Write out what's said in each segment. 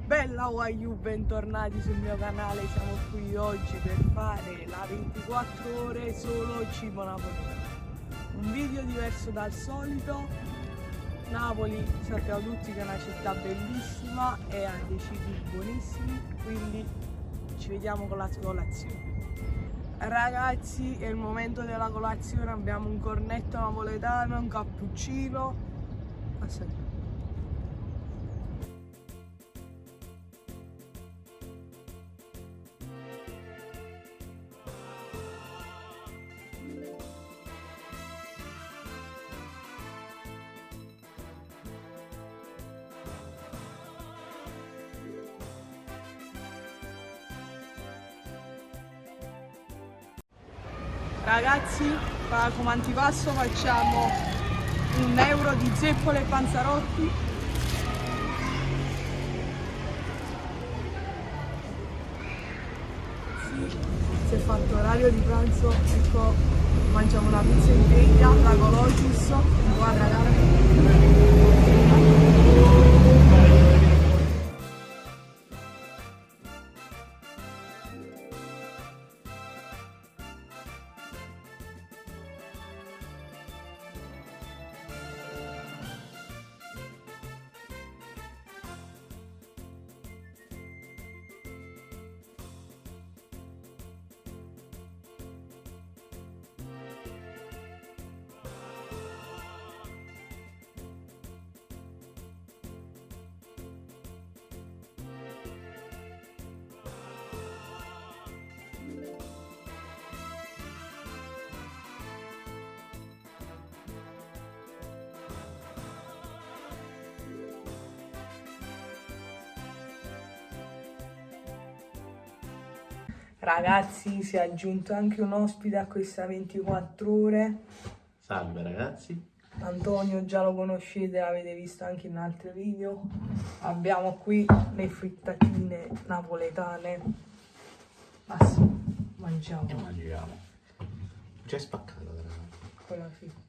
Bella Waiu, bentornati sul mio canale, siamo qui oggi per fare la 24 ore solo cibo napoletano. Un video diverso dal solito. Napoli sappiamo tutti che è una città bellissima e ha dei cibi buonissimi, quindi ci vediamo con la colazione. Ragazzi, è il momento della colazione, abbiamo un cornetto napoletano, un cappuccino. Aspetta. Ragazzi, come antipasto facciamo 1 euro di zeppole e panzarotti. Sì, si è fatto orario di pranzo, ecco, mangiamo una pizza in teglia, la Colossus, guarda cara. Ragazzi, si è aggiunto anche un ospite a questa 24 ore. Salve ragazzi. Antonio, già lo conoscete, l'avete visto anche in altri video. Abbiamo qui le frittatine napoletane. Mangiamo. E mangiamo. Già è spaccata tra l'altro. Quella sì.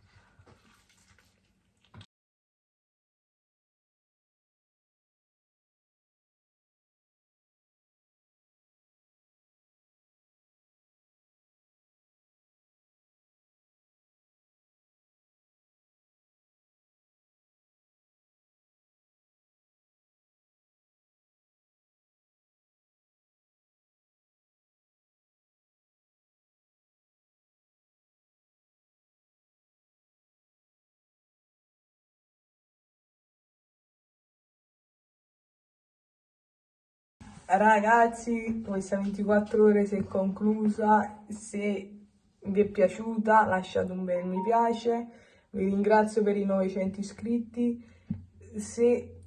Ragazzi, questa 24 ore si è conclusa. Se vi è piaciuta lasciate un bel mi piace. Vi ringrazio per i 900 iscritti. Se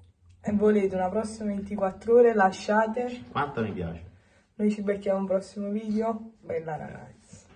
volete una prossima 24 ore lasciate. Quanto mi piace. Noi ci becchiamo un prossimo video. Bella ragazzi.